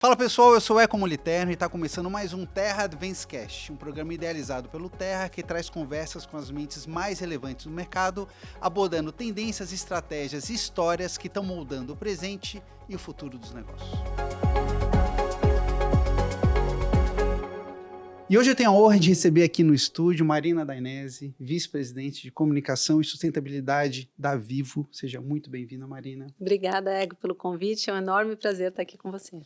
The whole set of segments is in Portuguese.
Fala pessoal, eu sou o Eco Moliterno e está começando mais um Terra Advancecast, um programa idealizado pelo Terra que traz conversas com as mentes mais relevantes do mercado, abordando tendências, estratégias e histórias que estão moldando o presente e o futuro dos negócios. E hoje eu tenho a honra de receber aqui no estúdio Marina Dainese, vice-presidente de comunicação e sustentabilidade da Vivo. Seja muito bem-vinda, Marina. Obrigada, Ego, pelo convite. É um enorme prazer estar aqui com você.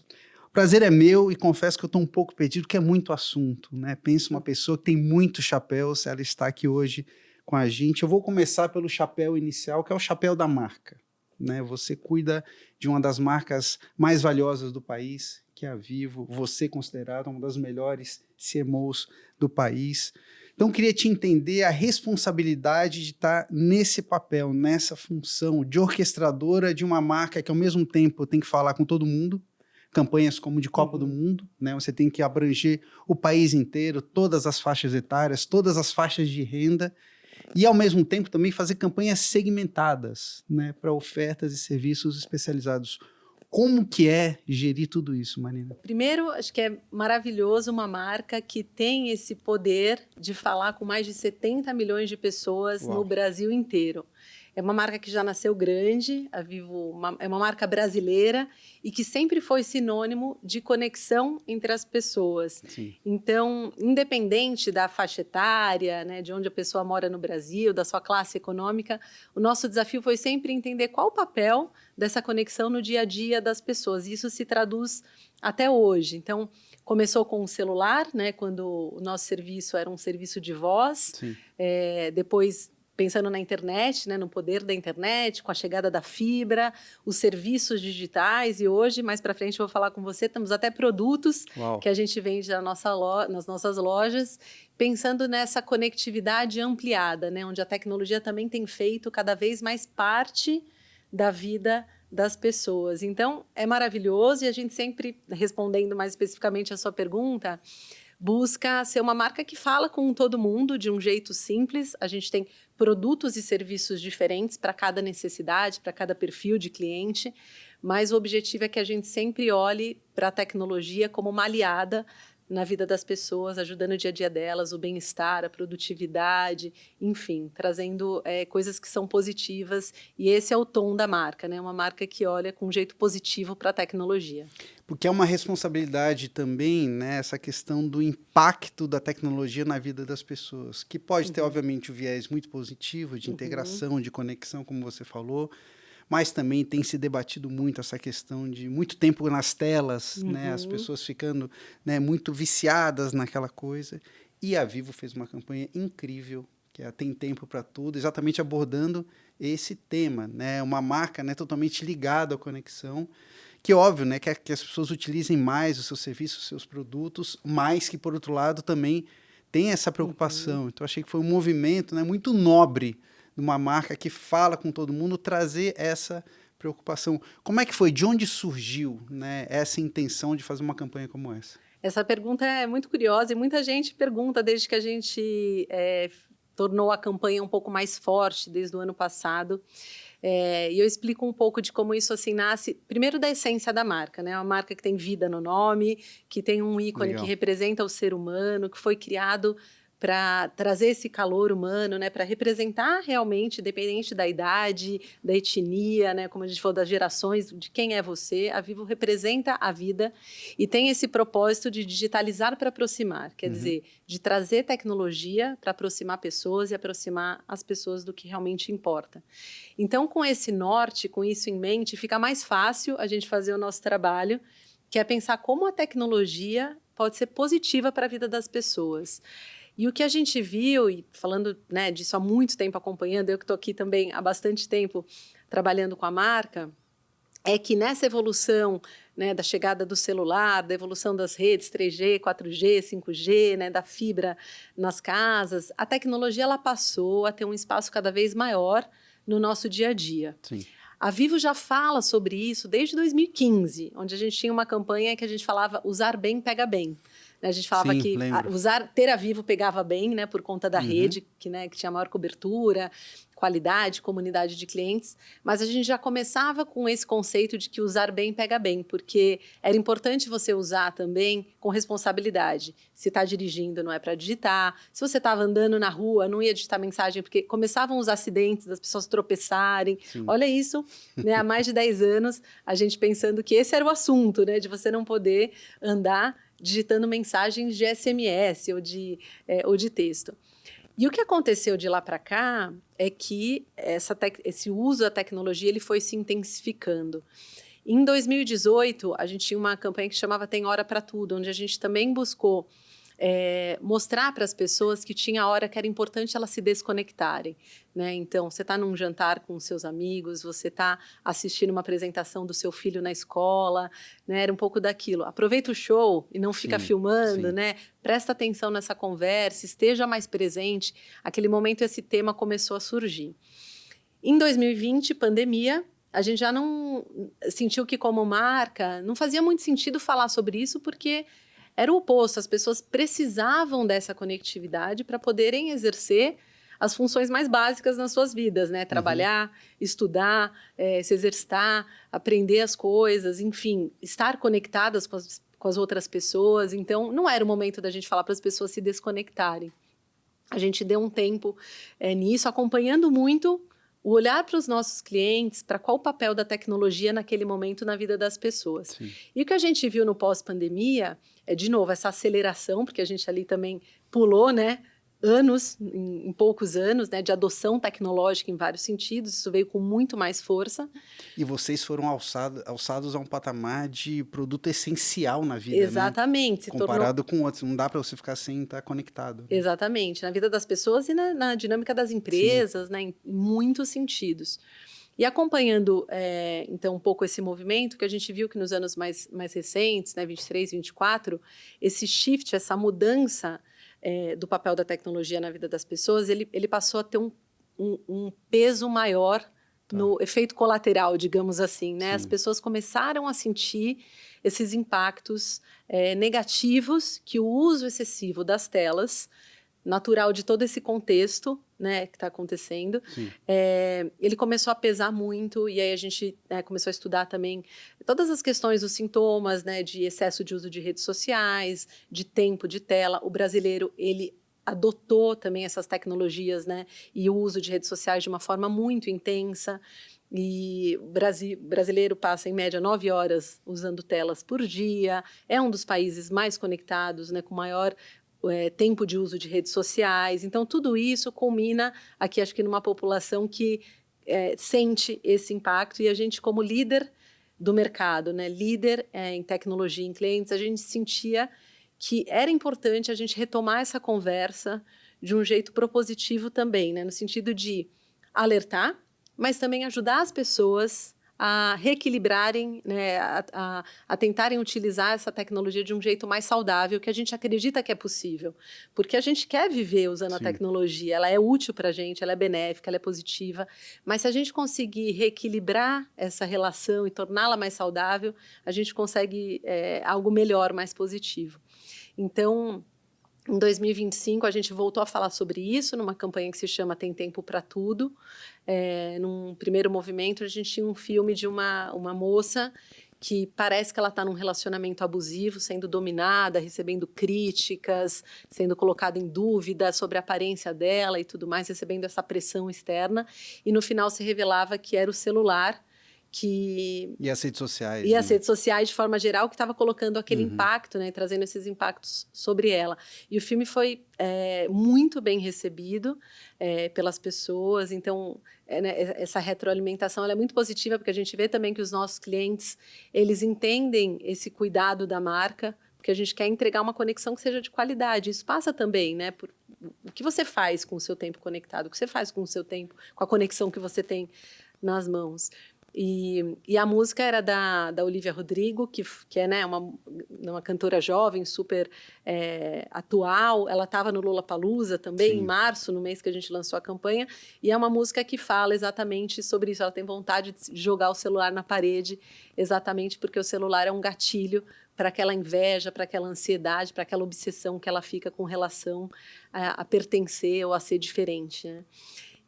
Prazer é meu e confesso que eu estou um pouco perdido, que é muito assunto, né? Penso uma pessoa que tem muitos chapéus, ela está aqui hoje com a gente. Eu vou começar pelo chapéu inicial, que é o chapéu da marca, né? Você cuida de uma das marcas mais valiosas do país, que é a Vivo, você considerada uma das melhores CMOs do país. Então, eu queria te entender a responsabilidade de estar nesse papel, nessa função de orquestradora de uma marca que, ao mesmo tempo, tem que falar com todo mundo, campanhas como de Copa do Mundo, né? Você tem que abranger o país inteiro, todas as faixas etárias, todas as faixas de renda, e ao mesmo tempo também fazer campanhas segmentadas, né? Para ofertas e serviços especializados. Como que é gerir tudo isso, Marina? Primeiro, acho que é maravilhoso uma marca que tem esse poder de falar com mais de 70 milhões de pessoas no Brasil inteiro. É uma marca que já nasceu grande, a Vivo é uma marca brasileira e que sempre foi sinônimo de conexão entre as pessoas. Sim. Então, independente da faixa etária, né, de onde a pessoa mora no Brasil, da sua classe econômica, o nosso desafio foi sempre entender qual o papel dessa conexão no dia a dia das pessoas. Isso se traduz até hoje. Então, começou com o celular, né, quando o nosso serviço era um serviço de voz. Depois pensando na internet, né, no poder da internet, com a chegada da fibra, os serviços digitais, e hoje, mais para frente, eu vou falar com você, temos até produtos que a gente vende nas nossas lojas, pensando nessa conectividade ampliada, né, onde a tecnologia também tem feito cada vez mais parte da vida das pessoas. Então, é maravilhoso, e a gente sempre, respondendo mais especificamente a sua pergunta, busca ser uma marca que fala com todo mundo de um jeito simples. A gente tem produtos e serviços diferentes para cada necessidade, para cada perfil de cliente, mas o objetivo é que a gente sempre olhe para a tecnologia como uma aliada na vida das pessoas, ajudando o dia a dia delas, o bem-estar, a produtividade, enfim, trazendo coisas que são positivas, e esse é o tom da marca, né? Uma marca que olha com um jeito positivo para a tecnologia. Porque é uma responsabilidade também, né, essa questão do impacto da tecnologia na vida das pessoas, que pode ter, obviamente, o viés muito positivo de integração, de conexão, como você falou, mas também tem se debatido muito essa questão de muito tempo nas telas, né, as pessoas ficando, né, muito viciadas naquela coisa. E a Vivo fez uma campanha incrível, que é Tem Tempo para Tudo, exatamente abordando esse tema, né, uma marca, né, totalmente ligada à conexão, que é óbvio, né, que as pessoas utilizem mais os seus serviços, os seus produtos, mas que, por outro lado, também tem essa preocupação. Então, achei que foi um movimento, né, muito nobre de uma marca que fala com todo mundo, trazer essa preocupação. Como é que foi? De onde surgiu, né, essa intenção de fazer uma campanha como essa? Essa pergunta é muito curiosa e muita gente pergunta desde que a gente tornou a campanha um pouco mais forte desde o ano passado. E eu explico um pouco de como isso assim nasce, primeiro da essência da marca, né? Uma marca que tem vida no nome, que tem um ícone que representa o ser humano, que foi criado para trazer esse calor humano, né, para representar realmente, independente da idade, da etnia, né, como a gente falou, das gerações, de quem é você, a Vivo representa a vida e tem esse propósito de digitalizar para aproximar, quer dizer, de trazer tecnologia para aproximar pessoas e aproximar as pessoas do que realmente importa. Então, com esse norte, com isso em mente, fica mais fácil a gente fazer o nosso trabalho, que é pensar como a tecnologia pode ser positiva para a vida das pessoas. E o que a gente viu, e falando, né, disso há muito tempo acompanhando, eu que estou aqui também há bastante tempo trabalhando com a marca, é que nessa evolução, né, da chegada do celular, da evolução das redes 3G, 4G, 5G, né, da fibra nas casas, a tecnologia ela passou a ter um espaço cada vez maior no nosso dia a dia. Sim. A Vivo já fala sobre isso desde 2015, onde a gente tinha uma campanha que a gente falava usar bem, pega bem. né? A gente falava Sim, que lembro. ter a Vivo pegava bem, né? Por conta da rede, né, que tinha maior cobertura, qualidade, comunidade de clientes, mas a gente já começava com esse conceito de que usar bem pega bem, porque era importante você usar também com responsabilidade. Se está dirigindo, não é para digitar. Se você estava andando na rua, não ia digitar mensagem, porque começavam os acidentes das pessoas tropeçarem. Sim. Olha isso, né? Há mais de 10 anos, a gente pensando que esse era o assunto, né? De você não poder andar digitando mensagens de SMS ou de texto. E o que aconteceu de lá para cá é que esse uso da tecnologia ele foi se intensificando. Em 2018, a gente tinha uma campanha que chamava Tem Hora para Tudo, onde a gente também buscou mostrar para as pessoas que tinha hora que era importante elas se desconectarem, né? Então, você está num jantar com seus amigos, você está assistindo uma apresentação do seu filho na escola, né? Era um pouco daquilo. Aproveita o show e não fica filmando, né? Presta atenção nessa conversa, esteja mais presente. Aquele momento, esse tema começou a surgir. Em 2020, pandemia, a gente já não sentiu que, como marca, não fazia muito sentido falar sobre isso, porque era o oposto, as pessoas precisavam dessa conectividade para poderem exercer as funções mais básicas nas suas vidas, né? Trabalhar, estudar, se exercitar, aprender as coisas, enfim, estar conectadas com as outras pessoas. Então, não era o momento da gente falar para as pessoas se desconectarem. A gente deu um tempo nisso, acompanhando muito o olhar para os nossos clientes, para qual o papel da tecnologia naquele momento na vida das pessoas. Sim. E o que a gente viu no pós-pandemia é, de novo, essa aceleração, porque a gente ali também pulou, né, anos, em poucos anos, né, de adoção tecnológica em vários sentidos, isso veio com muito mais força. E vocês foram alçados a um patamar de produto essencial na vida, Exatamente. né? Comparado com outros, não dá para você ficar sem estar conectado. Né? Exatamente, na vida das pessoas e na dinâmica das empresas, né, em muitos sentidos. E acompanhando, então, um pouco esse movimento, que a gente viu que nos anos mais recentes, né, 23, 24, esse shift, essa mudança do papel da tecnologia na vida das pessoas, ele passou a ter um peso maior no efeito colateral, digamos assim, né? As pessoas começaram a sentir esses impactos negativos que o uso excessivo das telas, natural de todo esse contexto, né, que está acontecendo, ele começou a pesar muito, e aí a gente começou a estudar também todas as questões, os sintomas, né, de excesso de uso de redes sociais, de tempo de tela. O brasileiro, ele adotou também essas tecnologias, né, e o uso de redes sociais de uma forma muito intensa, e o brasileiro passa, em média, 9 horas usando telas por dia, é um dos países mais conectados, né, com maior tempo de uso de redes sociais. Então, tudo isso culmina aqui, acho que numa população que sente esse impacto, e a gente, como líder do mercado, né, líder em tecnologia em clientes, a gente sentia que era importante a gente retomar essa conversa de um jeito propositivo também, né, no sentido de alertar, mas também ajudar as pessoas a reequilibrarem, né, a tentarem utilizar essa tecnologia de um jeito mais saudável, que a gente acredita que é possível. Porque a gente quer viver usando a tecnologia, ela é útil para a gente, ela é benéfica, ela é positiva, mas se a gente conseguir reequilibrar essa relação e torná-la mais saudável, a gente consegue algo melhor, mais positivo. Então, em 2025, a gente voltou a falar sobre isso numa campanha que se chama Tem Tempo para Tudo. Num primeiro movimento, a gente tinha um filme de uma moça que parece que ela está num relacionamento abusivo, sendo dominada, recebendo críticas, sendo colocada em dúvida sobre a aparência dela e tudo mais, recebendo essa pressão externa. E no final se revelava que era o celular E as redes sociais. E as redes sociais, de forma geral, que estava colocando aquele impacto, né, trazendo esses impactos sobre ela. E o filme foi muito bem recebido pelas pessoas. Então, né, essa retroalimentação ela é muito positiva, porque a gente vê também que os nossos clientes, eles entendem esse cuidado da marca, porque a gente quer entregar uma conexão que seja de qualidade. Isso passa também, né, por o que você faz com o seu tempo conectado, o que você faz com o seu tempo, com a conexão que você tem nas mãos. E a música era da Olivia Rodrigo, que é, né, uma cantora jovem, super atual. Ela estava no Lollapalooza também, em março, no mês que a gente lançou a campanha. E é uma música que fala exatamente sobre isso. Ela tem vontade de jogar o celular na parede, exatamente porque o celular é um gatilho para aquela inveja, para aquela ansiedade, para aquela obsessão que ela fica com relação a pertencer ou a ser diferente, né?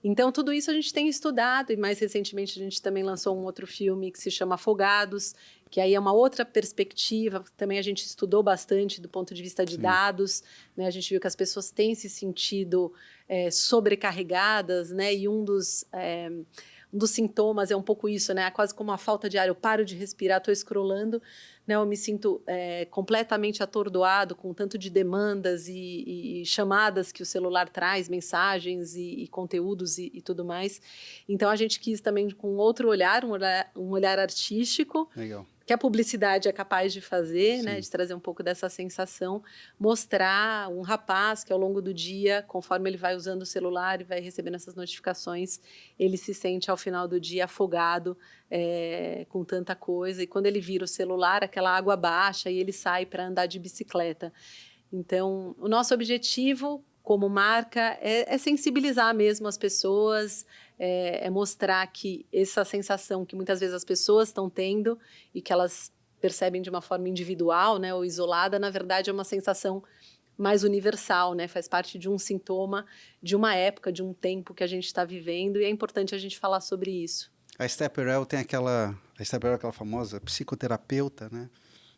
Então, tudo isso a gente tem estudado, e mais recentemente a gente também lançou um outro filme que se chama Afogados, que aí é uma outra perspectiva, também a gente estudou bastante do ponto de vista de Sim. dados, né? A gente viu que as pessoas têm se sentido sobrecarregadas, né? E um dos sintomas é um pouco isso, né? Quase como uma falta de ar. Eu paro de respirar, estou scrollando, né? Eu me sinto completamente atordoado com tanto de demandas e chamadas que o celular traz, mensagens e conteúdos e tudo mais. Então, a gente quis também com outro olhar, um olhar artístico, Legal. que a publicidade é capaz de fazer, né, Sim. de trazer um pouco dessa sensação, mostrar um rapaz que ao longo do dia, conforme ele vai usando o celular e vai recebendo essas notificações, ele se sente ao final do dia afogado com tanta coisa, e quando ele vira o celular, aquela água baixa e ele sai para andar de bicicleta. Então, o nosso objetivo como marca é sensibilizar mesmo as pessoas, é mostrar que essa sensação que muitas vezes as pessoas estão tendo e que elas percebem de uma forma individual, né, ou isolada, na verdade é uma sensação mais universal, né, faz parte de um sintoma, de uma época, de um tempo que a gente está vivendo, e é importante a gente falar sobre isso. A Esther Perel tem aquela famosa psicoterapeuta, né?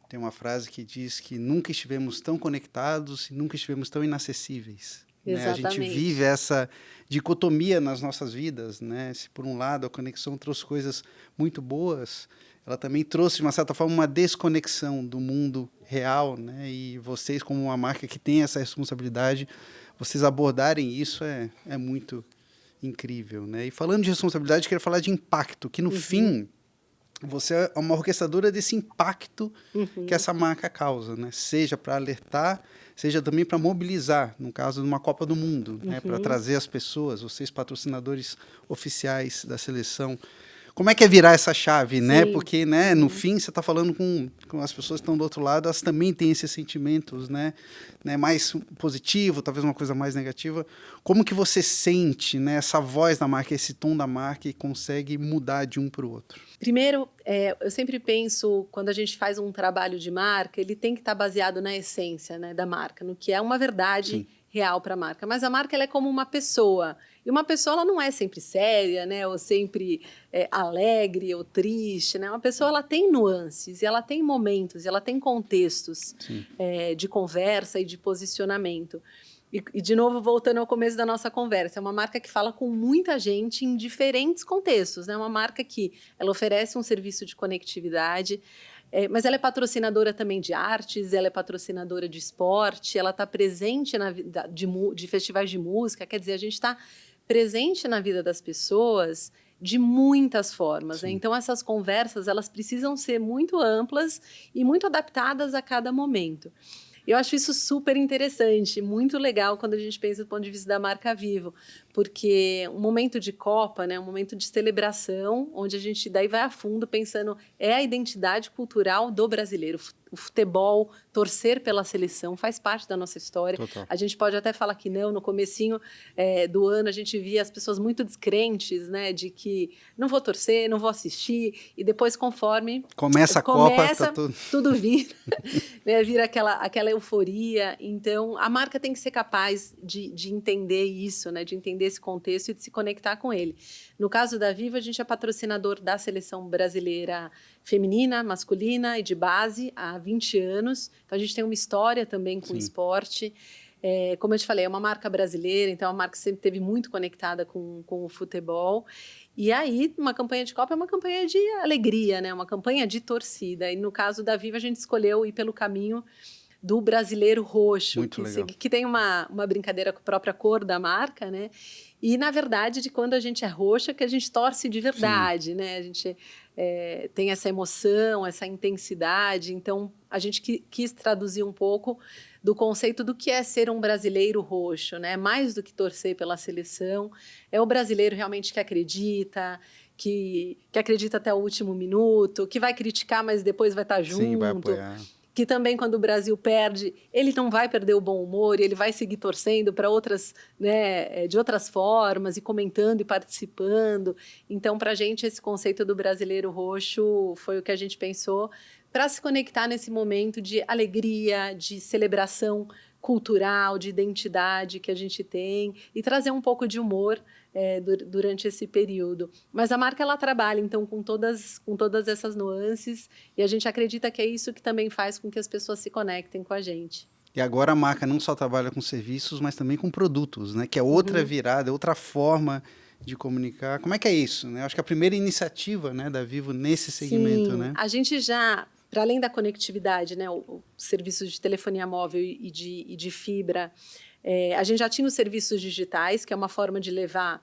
Tem uma frase que diz que nunca estivemos tão conectados e nunca estivemos tão inacessíveis. Né? A gente vive essa dicotomia nas nossas vidas, né? Se por um lado a conexão trouxe coisas muito boas, ela também trouxe, de uma certa forma, uma desconexão do mundo real, né? E vocês, como uma marca que tem essa responsabilidade, vocês abordarem isso é muito incrível, né? E falando de responsabilidade, eu queria falar de impacto, que no fim você é uma orquestradora desse impacto que essa marca causa, né? Seja para alertar, seja também para mobilizar, no caso de uma Copa do Mundo, né? Para trazer as pessoas, vocês patrocinadores oficiais da seleção. Como é que é virar essa chave, né? Porque, né, no fim, você está falando com as pessoas que estão do outro lado, elas também têm esses sentimentos, né? Mais positivo, talvez uma coisa mais negativa. Como que você sente, né, essa voz da marca, esse tom da marca e consegue mudar de um para o outro? Primeiro, eu sempre penso, quando a gente faz um trabalho de marca, ele tem que estar baseado na essência, né, da marca, no que é uma verdade real para a marca. Mas a marca ela é como uma pessoa. E uma pessoa ela não é sempre séria, né, ou sempre alegre ou triste. Né? Uma pessoa ela tem nuances, e ela tem momentos, e ela tem contextos de conversa e de posicionamento. E, de novo, voltando ao começo da nossa conversa, é uma marca que fala com muita gente em diferentes contextos. É, né? Uma marca que ela oferece um serviço de conectividade, mas ela é patrocinadora também de artes, ela é patrocinadora de esporte, ela está presente na vida de festivais de música. Quer dizer, a gente está presente na vida das pessoas de muitas formas. Né? Então, essas conversas elas precisam ser muito amplas e muito adaptadas a cada momento. Eu acho isso super interessante, muito legal quando a gente pensa do ponto de vista da marca Vivo, porque um momento de Copa, né, um momento de celebração, onde a gente daí vai a fundo pensando é a identidade cultural do brasileiro. O futebol, torcer pela seleção faz parte da nossa história. Total. A gente pode até falar que não, no comecinho do ano a gente via as pessoas muito descrentes, né, de que não vou torcer, não vou assistir, e depois conforme começa a Copa, tá tudo vira, né, vira aquela euforia. Então, a marca tem que ser capaz de entender isso, né, de entender esse contexto e de se conectar com ele. No caso da Vivo, a gente é patrocinador da seleção brasileira feminina, masculina e de base há 20 anos. Então, a gente tem uma história também com o esporte. Como eu te falei, é uma marca brasileira, então é uma marca que sempre esteve muito conectada com o futebol. E aí, uma campanha de Copa é uma campanha de alegria, né? Uma campanha de torcida. E no caso da Vivo, a gente escolheu ir pelo caminho do brasileiro roxo, que tem uma brincadeira com a própria cor da marca, né? E, na verdade, de quando a gente é roxa, que a gente torce de verdade, né? A gente tem essa emoção, essa intensidade. Então, a gente quis traduzir um pouco do conceito do que é ser um brasileiro roxo, né? Mais do que torcer pela seleção, é o brasileiro realmente que acredita, que acredita até o último minuto, que vai criticar, mas depois vai estar junto. Sim, vai apoiar. Que também, quando o Brasil perde, ele não vai perder o bom humor, ele vai seguir torcendo para outras, né, de outras formas, e comentando e participando. Então, para a gente, esse conceito do brasileiro roxo foi o que a gente pensou para se conectar nesse momento de alegria, de celebração cultural, de identidade que a gente tem e trazer um pouco de humor durante esse período. Mas a marca ela trabalha então com todas essas nuances e a gente acredita que é isso que também faz com que as pessoas se conectem com a gente. E agora a marca não só trabalha com serviços, mas também com produtos, né? Que é outra virada, outra forma de comunicar. Como é que é isso, né? Acho que a primeira iniciativa, né, da Vivo nesse segmento, Sim, né? a gente já, para além da conectividade, né, o serviços de telefonia móvel e de fibra, a gente já tinha os serviços digitais, que é uma forma de levar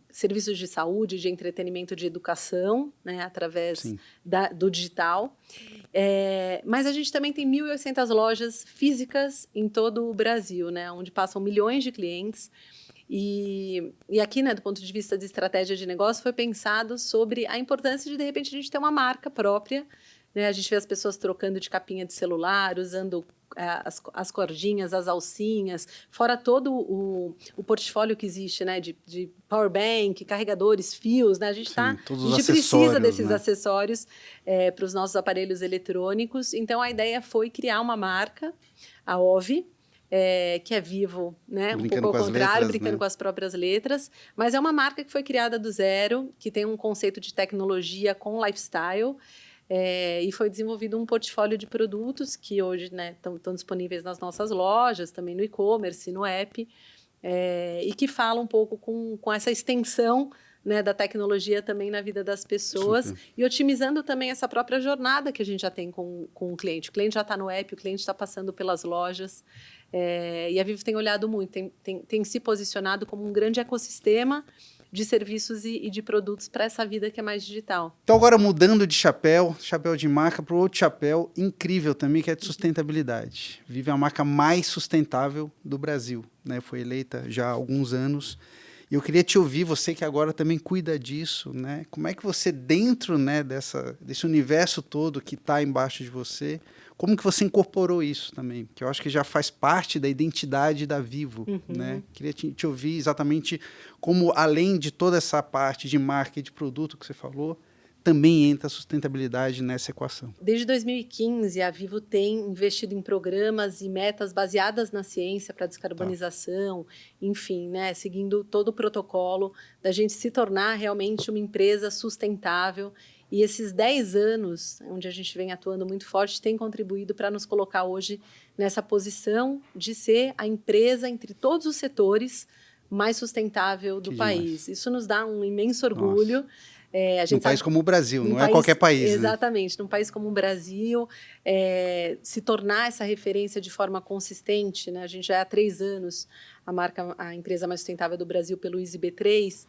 serviços de saúde, de entretenimento, de educação, né, através do digital. Mas a gente também tem 1.800 lojas físicas em todo o Brasil, né, onde passam milhões de clientes. E aqui, né, do ponto de vista de estratégia de negócio, foi pensado sobre a importância de repente, a gente ter uma marca própria. Né? A gente vê as pessoas trocando de capinha de celular, usando as cordinhas, as alcinhas, fora todo o portfólio que existe, né, de power bank, carregadores, fios, né? A gente precisa desses acessórios para os nossos aparelhos eletrônicos. Então, a ideia foi criar uma marca, a OVI, que é Vivo, né? Um pouco ao contrário, brincando com as próprias letras. Mas é uma marca que foi criada do zero, que tem um conceito de tecnologia com lifestyle. E foi desenvolvido um portfólio de produtos que hoje estão disponíveis nas nossas lojas, também no e-commerce, no app, e que fala um pouco com essa extensão, né, da tecnologia também na vida das pessoas. Super. E otimizando também essa própria jornada que a gente já tem com o cliente. O cliente já está no app, o cliente está passando pelas lojas. E a Vivo tem olhado muito, tem se posicionado como um grande ecossistema de serviços e de produtos para essa vida que é mais digital. Então, agora mudando de chapéu de marca para outro chapéu incrível também, que é de sustentabilidade. Vivo é a marca mais sustentável do Brasil, né? Foi eleita já há alguns anos. E eu queria te ouvir, você que agora também cuida disso, né? Como é que você, dentro, né, desse universo todo que está embaixo de você, como que você incorporou isso também? Que eu acho que já faz parte da identidade da Vivo, né? Queria te ouvir exatamente como, além de toda essa parte de marca e de produto que você falou, também entra a sustentabilidade nessa equação. Desde 2015, a Vivo tem investido em programas e metas baseadas na ciência para descarbonização, enfim, né, seguindo todo o protocolo da gente se tornar realmente uma empresa sustentável. E esses 10 anos, onde a gente vem atuando muito forte, tem contribuído para nos colocar hoje nessa posição de ser a empresa, entre todos os setores, mais sustentável do país. Isso nos dá um imenso orgulho. Nossa. Num país como o Brasil, não é qualquer país. Exatamente, num país como o Brasil, se tornar essa referência de forma consistente, né? A gente já há 3 anos, a empresa mais sustentável do Brasil pelo ISE B3,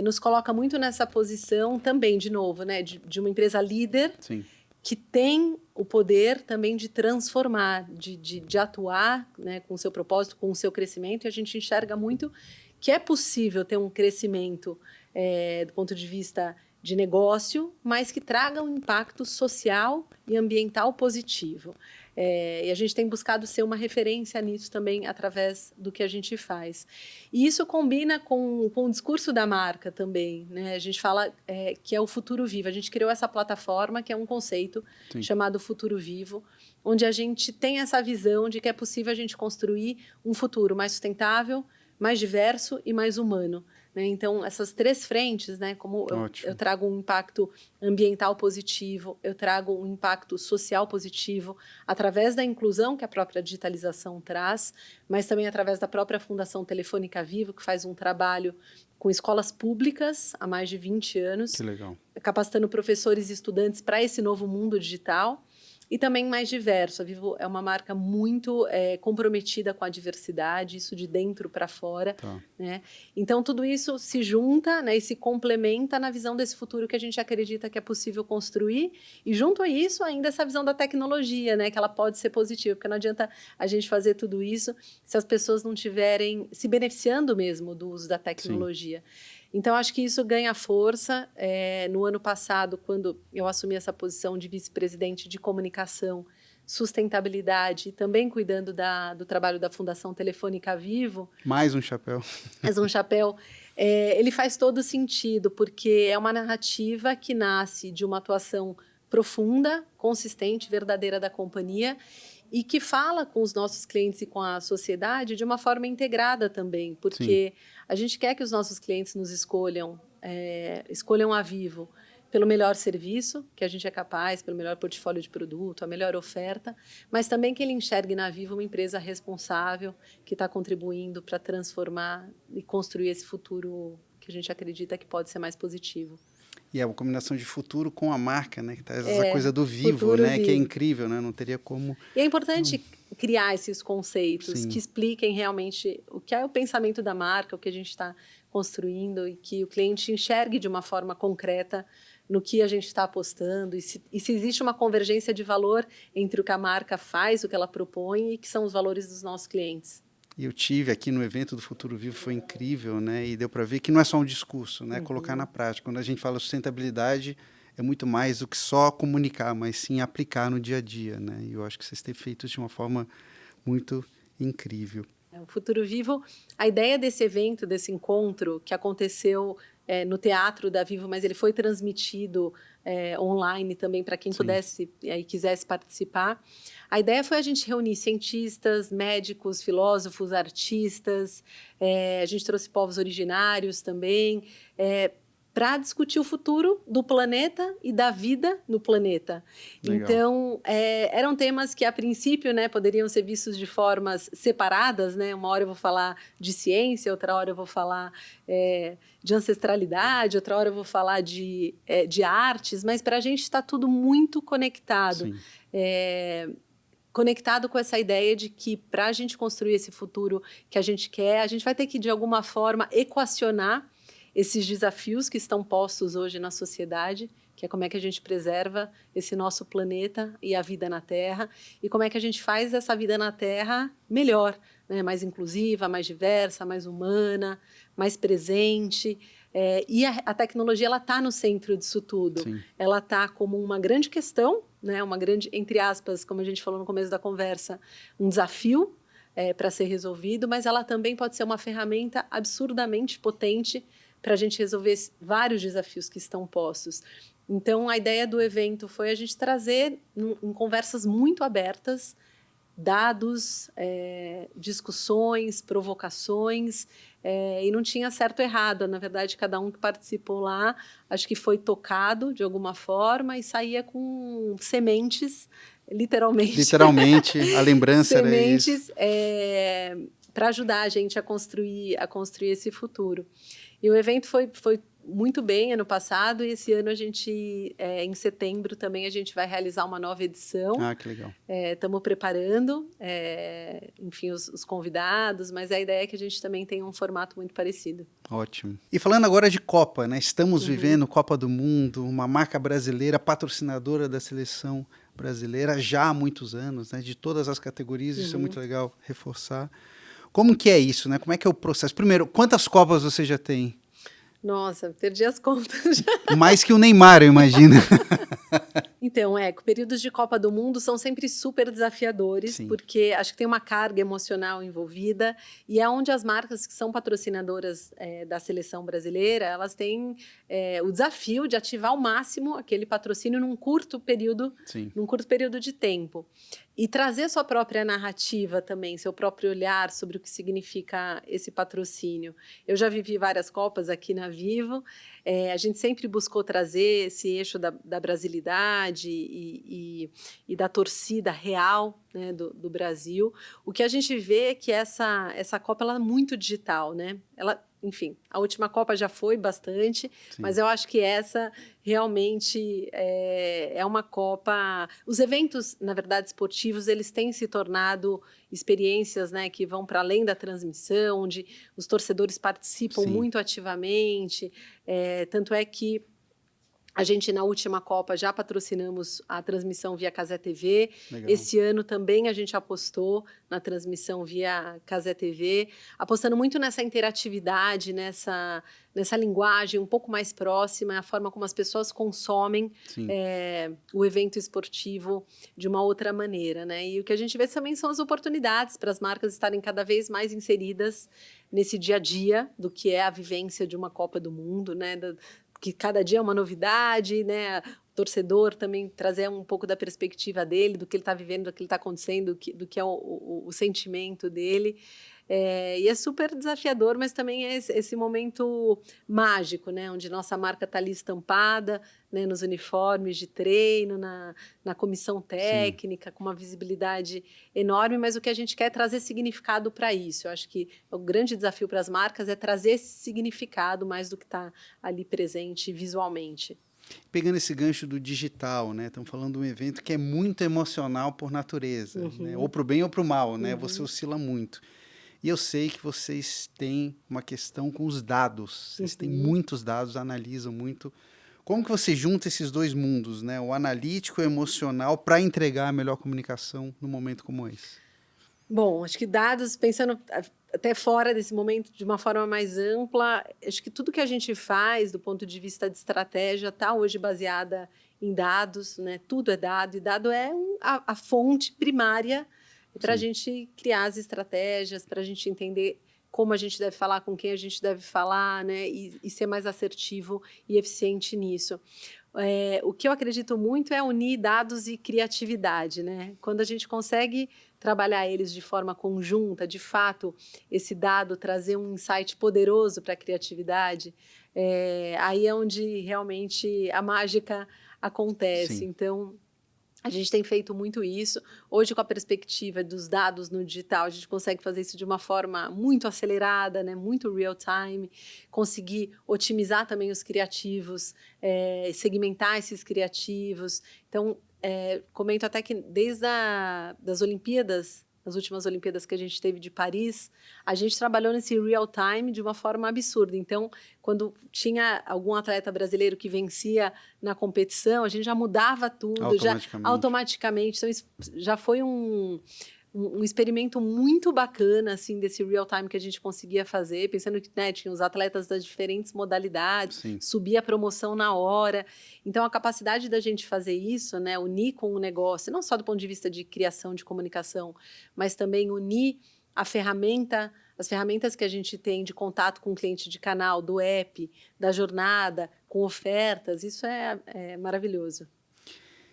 nos coloca muito nessa posição também, de novo, né? De uma empresa líder. Sim. Que tem o poder também de transformar, de atuar, né, com o seu propósito, com o seu crescimento, e a gente enxerga muito que é possível ter um crescimento do ponto de vista de negócio, mas que traga um impacto social e ambiental positivo. E a gente tem buscado ser uma referência nisso também através do que a gente faz. E isso combina com o discurso da marca também, né? A gente fala que é o Futuro Vivo. A gente criou essa plataforma que é um conceito chamado Futuro Vivo, onde a gente tem essa visão de que é possível a gente construir um futuro mais sustentável, mais diverso e mais humano. Né? Então, essas 3 frentes, né, como eu trago um impacto ambiental positivo, eu trago um impacto social positivo, através da inclusão que a própria digitalização traz, mas também através da própria Fundação Telefônica Vivo, que faz um trabalho com escolas públicas há mais de 20 anos, que legal. Capacitando professores e estudantes para esse novo mundo digital. E também mais diverso. A Vivo é uma marca muito comprometida com a diversidade, isso de dentro para fora. Né? Então, tudo isso se junta, né, e se complementa na visão desse futuro que a gente acredita que é possível construir. E, junto a isso, ainda essa visão da tecnologia, né, que ela pode ser positiva, porque não adianta a gente fazer tudo isso se as pessoas não estiverem se beneficiando mesmo do uso da tecnologia. Sim. Então, acho que isso ganha força. No ano passado, quando eu assumi essa posição de vice-presidente de comunicação, sustentabilidade e também cuidando do trabalho da Fundação Telefônica Vivo. Mais um chapéu. Mais um chapéu. Ele faz todo sentido, porque é uma narrativa que nasce de uma atuação profunda, consistente, verdadeira da companhia e que fala com os nossos clientes e com a sociedade de uma forma integrada também, porque a gente quer que os nossos clientes nos escolham a Vivo pelo melhor serviço que a gente é capaz, pelo melhor portfólio de produto, a melhor oferta, mas também que ele enxergue na Vivo uma empresa responsável que está contribuindo para transformar e construir esse futuro que a gente acredita que pode ser mais positivo. E é uma combinação de futuro com a marca, né? Que tá essa coisa do vivo, né? Vivo. Que é incrível, né? Não teria como... E é importante criar esses conceitos que expliquem realmente o que é o pensamento da marca, o que a gente está construindo e que o cliente enxergue de uma forma concreta no que a gente está apostando e se existe uma convergência de valor entre o que a marca faz, o que ela propõe e que são os valores dos nossos clientes. E eu tive aqui no evento do Futuro Vivo, foi incrível, né? E deu para ver que não é só um discurso, né? Colocar na prática. Quando a gente fala sustentabilidade, é muito mais do que só comunicar, mas sim aplicar no dia a dia, né? E eu acho que vocês têm feito isso de uma forma muito incrível. O Futuro Vivo, a ideia desse evento, desse encontro que aconteceu no Teatro da Vivo, mas ele foi transmitido online também para quem pudesse e quisesse participar. A ideia foi a gente reunir cientistas, médicos, filósofos, artistas, a gente trouxe povos originários também, para discutir o futuro do planeta e da vida no planeta. Legal. Então, eram temas que, a princípio, né, poderiam ser vistos de formas separadas, né? Uma hora eu vou falar de ciência, outra hora eu vou falar de ancestralidade, outra hora eu vou falar de artes, mas para a gente está tudo muito conectado. Conectado com essa ideia de que, para a gente construir esse futuro que a gente quer, a gente vai ter que, de alguma forma, equacionar esses desafios que estão postos hoje na sociedade, que é como é que a gente preserva esse nosso planeta e a vida na Terra, e como é que a gente faz essa vida na Terra melhor, né? Mais inclusiva, mais diversa, mais humana, mais presente. E a tecnologia está no centro disso tudo. Sim. Ela está como uma grande questão, né? Uma grande, entre aspas, como a gente falou no começo da conversa, um desafio para ser resolvido, mas ela também pode ser uma ferramenta absurdamente potente para a gente resolver vários desafios que estão postos. Então, a ideia do evento foi a gente trazer, em conversas muito abertas, dados, discussões, provocações, e não tinha certo ou errado. Na verdade, cada um que participou lá, acho que foi tocado de alguma forma e saía com sementes, literalmente. Literalmente, a lembrança sementes, era isso. Para ajudar a gente a construir esse futuro. E o evento foi muito bem ano passado, e esse ano a gente, em setembro, também a gente vai realizar uma nova edição. Ah, que legal. Estamos preparando, enfim, os convidados, mas a ideia é que a gente também tenha um formato muito parecido. Ótimo. E falando agora de Copa, né? Estamos vivendo Copa do Mundo, uma marca brasileira, patrocinadora da seleção brasileira já há muitos anos, né? De todas as categorias, isso é muito legal reforçar. Como que é isso, né? Como é que é o processo? Primeiro, quantas Copas você já tem? Nossa, perdi as contas já. Mais que o Neymar, eu imagino. Então, períodos de Copa do Mundo são sempre super desafiadores, sim, porque acho que tem uma carga emocional envolvida, e é onde as marcas que são patrocinadoras da seleção brasileira, elas têm o desafio de ativar ao máximo aquele patrocínio num curto período de tempo. E trazer sua própria narrativa também, seu próprio olhar sobre o que significa esse patrocínio. Eu já vivi várias Copas aqui na Vivo, a gente sempre buscou trazer esse eixo da brasilidade e da torcida real, né, do Brasil. O que a gente vê é que essa Copa ela é muito digital, né? Enfim, a última Copa já foi bastante, sim, mas eu acho que essa realmente é uma Copa... Os eventos, na verdade, esportivos, eles têm se tornado experiências, né, que vão para além da transmissão, onde os torcedores participam, sim, muito ativamente, tanto é que a gente, na última Copa, já patrocinamos a transmissão via Cazé TV. Legal. Esse ano também a gente apostou na transmissão via Cazé TV, apostando muito nessa interatividade, nessa linguagem um pouco mais próxima, a forma como as pessoas consomem o evento esportivo de uma outra maneira, né? E o que a gente vê também são as oportunidades para as marcas estarem cada vez mais inseridas nesse dia a dia do que é a vivência de uma Copa do Mundo, né? Que cada dia é uma novidade, né? torcedor também trazer um pouco da perspectiva dele, do que ele está vivendo, do que ele está acontecendo, do que é o sentimento dele. E é super desafiador, mas também é esse momento mágico, né? Onde nossa marca está ali estampada, né? Nos uniformes de treino, na comissão técnica, com uma visibilidade enorme, mas o que a gente quer é trazer significado para isso. Eu acho que o grande desafio para as marcas é trazer esse significado mais do que está ali presente visualmente. Pegando esse gancho do digital, né? Estamos falando de um evento que é muito emocional por natureza, né? Ou para o bem ou para o mal, né? Você oscila muito. E eu sei que vocês têm uma questão com os dados. Vocês têm muitos dados, analisam muito. Como que você junta esses dois mundos, né? O analítico e o emocional, para entregar a melhor comunicação num momento como esse? Bom, acho que dados, pensando até fora desse momento de uma forma mais ampla, acho que tudo que a gente faz do ponto de vista de estratégia está hoje baseada em dados, né? Tudo é dado, e dado é a fonte primária para a gente criar as estratégias, para a gente entender como a gente deve falar, com quem a gente deve falar, né? E ser mais assertivo e eficiente nisso. O que eu acredito muito é unir dados e criatividade, né? Quando a gente consegue trabalhar eles de forma conjunta, de fato, esse dado trazer um insight poderoso para a criatividade, aí é onde realmente a mágica acontece. Sim. Então, a gente tem feito muito isso. Hoje, com a perspectiva dos dados no digital, a gente consegue fazer isso de uma forma muito acelerada, né? Muito real time, conseguir otimizar também os criativos, segmentar esses criativos. Então, comento até que desde das Olimpíadas, as últimas Olimpíadas que a gente teve de Paris, a gente trabalhou nesse real time de uma forma absurda. Então, quando tinha algum atleta brasileiro que vencia na competição, a gente já mudava tudo, já automaticamente. Então, isso já foi um experimento muito bacana, assim, desse real time que a gente conseguia fazer, pensando que, né, tinha os atletas das diferentes modalidades, subia a promoção na hora. Então, a capacidade da gente fazer isso, né, unir com o negócio, não só do ponto de vista de criação, de comunicação, mas também unir a ferramenta, as ferramentas que a gente tem de contato com o cliente de canal, do app, da jornada, com ofertas, isso é maravilhoso.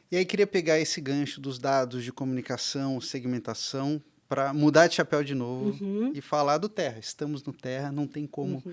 E aí queria pegar esse gancho dos dados de comunicação, segmentação, para mudar de chapéu de novo e falar do Terra. Estamos no Terra, não tem como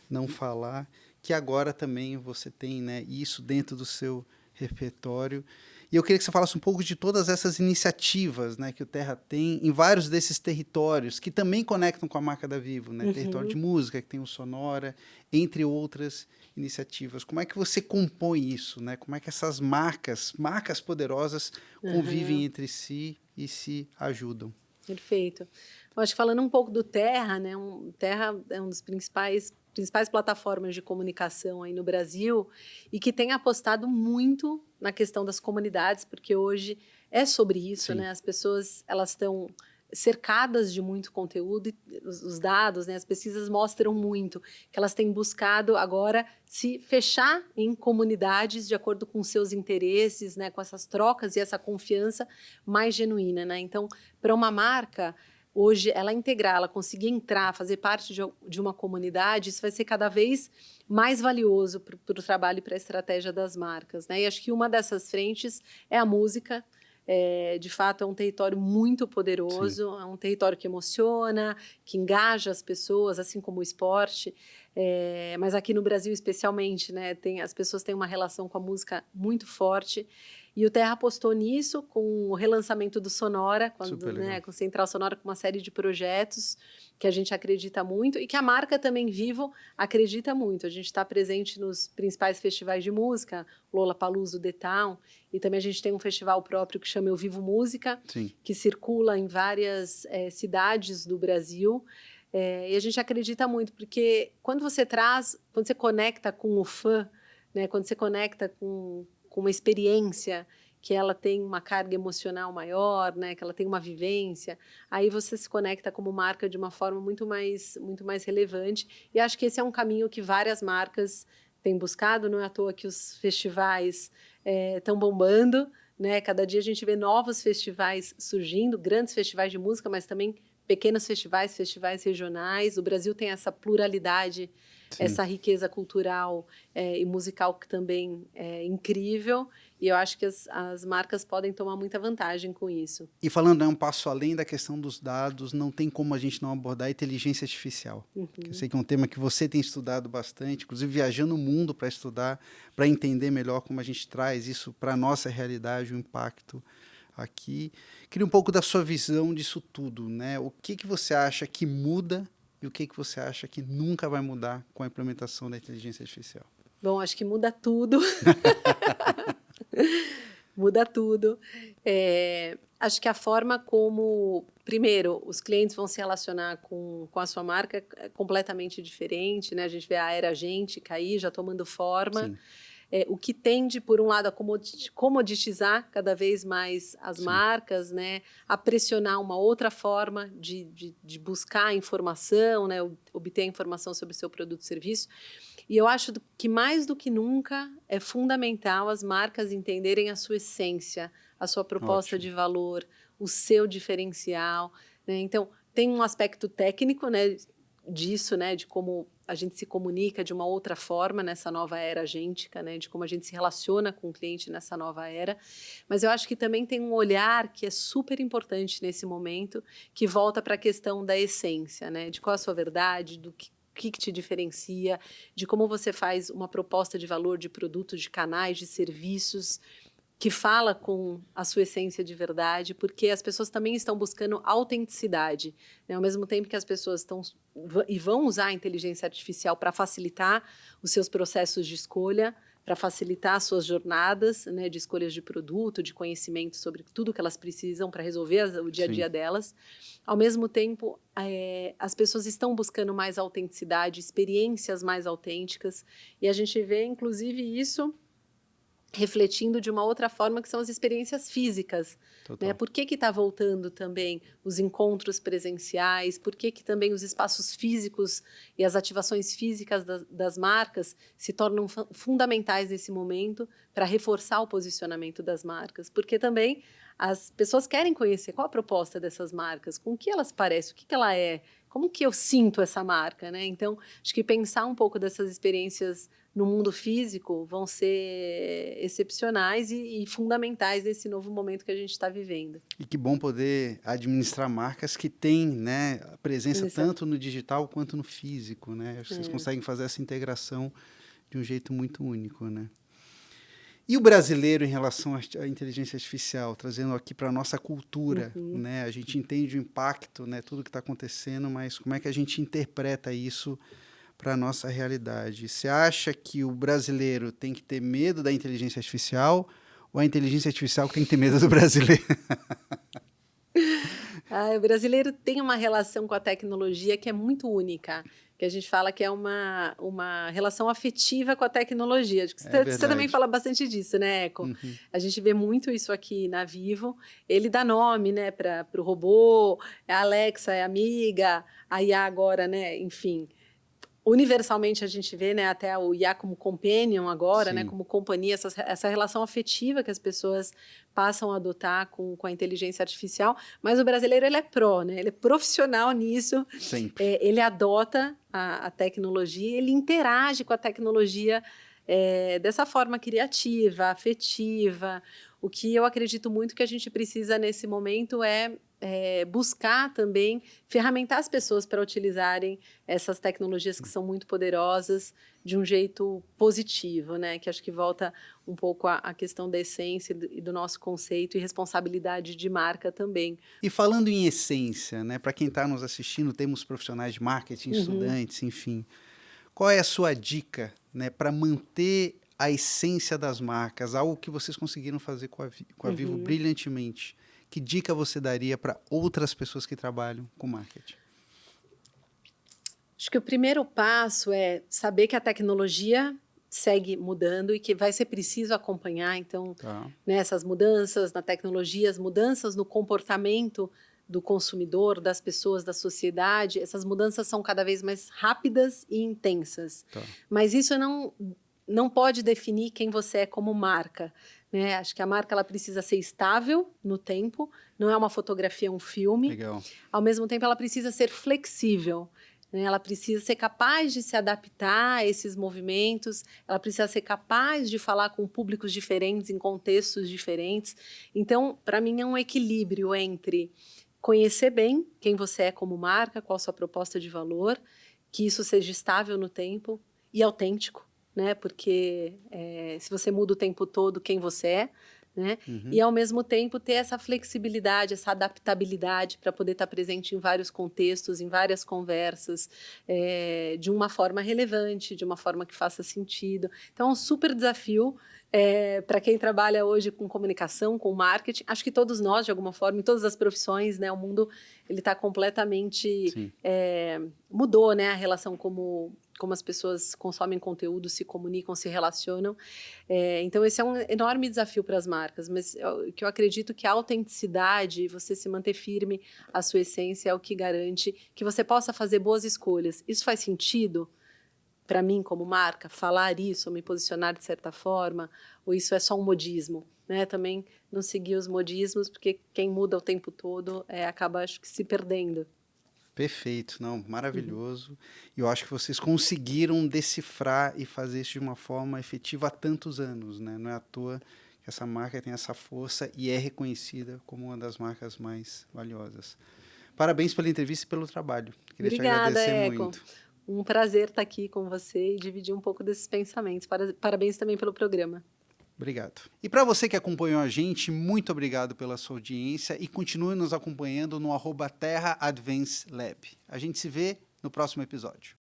não falar, que agora também você tem, né, isso dentro do seu repertório. E eu queria que você falasse um pouco de todas essas iniciativas, né, que o Terra tem em vários desses territórios, que também conectam com a marca da Vivo, né? Território de música, que tem o Sonora, entre outras iniciativas. Como é que você compõe isso, né? Como é que essas marcas poderosas, convivem entre si e se ajudam? Perfeito. Eu acho que falando um pouco do Terra, né? Terra é um dos principais plataformas de comunicação aí no Brasil e que tem apostado muito na questão das comunidades, porque hoje é sobre isso, né? As pessoas, elas estão cercadas de muito conteúdo e os dados, né, as pesquisas mostram muito que elas têm buscado agora se fechar em comunidades de acordo com seus interesses, né, com essas trocas e essa confiança mais genuína, né? Então, para uma marca hoje ela integrar, ela conseguir entrar, fazer parte de uma comunidade, isso vai ser cada vez mais valioso para o trabalho e para a estratégia das marcas, né? E acho que uma dessas frentes é a música. De fato, é um território muito poderoso, é um território que emociona, que engaja as pessoas, assim como o esporte. Mas aqui no Brasil, especialmente, né, as pessoas têm uma relação com a música muito forte. E o Terra apostou nisso com o relançamento do Sonora, né, com Central Sonora, com uma série de projetos que a gente acredita muito e que a marca também Vivo acredita muito. A gente está presente nos principais festivais de música, Lollapalooza, The Town, e também a gente tem um festival próprio que chama Eu Vivo Música, que circula em várias cidades do Brasil. E a gente acredita muito, porque quando você conecta com o fã, né, quando você conecta com uma experiência que ela tem uma carga emocional maior, né, que ela tem uma vivência, aí você se conecta como marca de uma forma muito mais relevante. E acho que esse é um caminho que várias marcas têm buscado, não é à toa que os festivais estão bombando, né? Cada dia a gente vê novos festivais surgindo, grandes festivais de música, mas também pequenos festivais regionais. O Brasil tem essa pluralidade Sim. essa riqueza cultural e musical que também é incrível. E eu acho que as marcas podem tomar muita vantagem com isso. E falando um passo além da questão dos dados, não tem como a gente não abordar a inteligência artificial. Que eu sei que é um tema que você tem estudado bastante, inclusive viajando o mundo para estudar, para entender melhor como a gente traz isso para a nossa realidade, o impacto aqui. Queria um pouco da sua visão disso tudo, né? O que você acha que muda e o que você acha que nunca vai mudar com a implementação da inteligência artificial? Bom, acho que muda tudo. Muda tudo. Acho que a forma como, primeiro, os clientes vão se relacionar com a sua marca é completamente diferente, né? A gente vê a era agêntica aí já tomando forma. Sim. O que tende, por um lado, a comoditizar cada vez mais as Sim. marcas, né? A pressionar uma outra forma de buscar informação, né? Obter informação sobre o seu produto e serviço. E eu acho que, mais do que nunca, é fundamental as marcas entenderem a sua essência, a sua proposta Ótimo. de valor, o seu diferencial, né? Então, tem um aspecto técnico, né, disso, né, de como a gente se comunica de uma outra forma nessa nova era agêntica, né, de como a gente se relaciona com o cliente nessa nova era. Mas eu acho que também tem um olhar que é super importante nesse momento, que volta para a questão da essência, né, de qual a sua verdade, do que te diferencia, de como você faz uma proposta de valor de produtos, de canais, de serviços, que fala com a sua essência de verdade, porque as pessoas também estão buscando autenticidade, né? Ao mesmo tempo que as pessoas vão usar a inteligência artificial para facilitar os seus processos de escolha, para facilitar as suas jornadas, né, de escolhas de produto, de conhecimento sobre tudo que elas precisam para resolver o dia a dia Sim. delas. Ao mesmo tempo, as pessoas estão buscando mais autenticidade, experiências mais autênticas, e a gente vê, inclusive, isso refletindo de uma outra forma, que são as experiências físicas. Total. Né? Por que está voltando também os encontros presenciais? Por que também os espaços físicos e as ativações físicas das marcas se tornam fundamentais nesse momento para reforçar o posicionamento das marcas? Porque também as pessoas querem conhecer qual a proposta dessas marcas, com o que elas parecem, o que ela é, como que eu sinto essa marca, né? Então, acho que pensar um pouco dessas experiências no mundo físico vão ser excepcionais e fundamentais nesse novo momento que a gente está vivendo. E que bom poder administrar marcas que têm, né, presença tanto no digital quanto no físico, né? Acho que vocês conseguem fazer essa integração de um jeito muito único, né? E o brasileiro em relação à inteligência artificial, trazendo aqui para a nossa cultura, né? A gente entende o impacto, né, tudo que está acontecendo, mas como é que a gente interpreta isso para a nossa realidade? Você acha que o brasileiro tem que ter medo da inteligência artificial ou a inteligência artificial que tem que ter medo do brasileiro? O brasileiro tem uma relação com a tecnologia que é muito única, que a gente fala que é uma relação afetiva com a tecnologia. Acho que você também fala bastante disso, né, Eco? A gente vê muito isso aqui na Vivo. Ele dá nome, né, para o robô, a Alexa é amiga, a IA agora, né, enfim. Universalmente a gente vê, né, até o IA como companion agora, né, como companhia, essa relação afetiva que as pessoas passam a adotar com a inteligência artificial, mas o brasileiro ele é né, ele é profissional nisso, ele adota a tecnologia, ele interage com a tecnologia dessa forma criativa, afetiva. O que eu acredito muito que a gente precisa nesse momento é buscar também ferramentar as pessoas para utilizarem essas tecnologias que são muito poderosas de um jeito positivo, né? Que acho que volta um pouco à questão da essência e do nosso conceito e responsabilidade de marca também. E falando em essência, né? Para quem está nos assistindo, temos profissionais de marketing, estudantes, enfim. Qual é a sua dica, né, para manter a essência das marcas, algo que vocês conseguiram fazer com a Vivo brilhantemente? Que dica você daria para outras pessoas que trabalham com marketing? Acho que o primeiro passo é saber que a tecnologia segue mudando e que vai ser preciso acompanhar. Então, né, essas mudanças na tecnologia, as mudanças no comportamento do consumidor, das pessoas, da sociedade, essas mudanças são cada vez mais rápidas e intensas. Mas isso não pode definir quem você é como marca. Né? Acho que a marca ela precisa ser estável no tempo, não é uma fotografia, é um filme. Legal. Ao mesmo tempo, ela precisa ser flexível. né? Ela precisa ser capaz de se adaptar a esses movimentos, ela precisa ser capaz de falar com públicos diferentes, em contextos diferentes. Então, para mim, é um equilíbrio entre conhecer bem quem você é como marca, qual a sua proposta de valor, que isso seja estável no tempo e autêntico, né? Porque se você muda o tempo todo quem você é, né? E, ao mesmo tempo, ter essa flexibilidade, essa adaptabilidade para poder estar presente em vários contextos, em várias conversas, de uma forma relevante, de uma forma que faça sentido. Então, é um super desafio para quem trabalha hoje com comunicação, com marketing. Acho que todos nós, de alguma forma, em todas as profissões, né? O mundo está completamente... mudou, né? A relação como as pessoas consomem conteúdo, se comunicam, se relacionam. Então, esse é um enorme desafio para as marcas, mas que eu acredito que a autenticidade, você se manter firme, a sua essência é o que garante que você possa fazer boas escolhas. Isso faz sentido para mim, como marca, falar isso, ou me posicionar de certa forma, ou isso é só um modismo? Né? Também não seguir os modismos, porque quem muda o tempo todo acaba, acho que, se perdendo. Perfeito, não, maravilhoso. E eu acho que vocês conseguiram decifrar e fazer isso de uma forma efetiva há tantos anos, né? Não é à toa que essa marca tem essa força e é reconhecida como uma das marcas mais valiosas. Parabéns pela entrevista e pelo trabalho. Queria te Obrigada, agradecer Eco. muito. Um prazer estar aqui com você e dividir um pouco desses pensamentos. Parabéns também pelo programa. Obrigado. E para você que acompanhou a gente, muito obrigado pela sua audiência e continue nos acompanhando no @TerraAdvanceLab. A gente se vê no próximo episódio.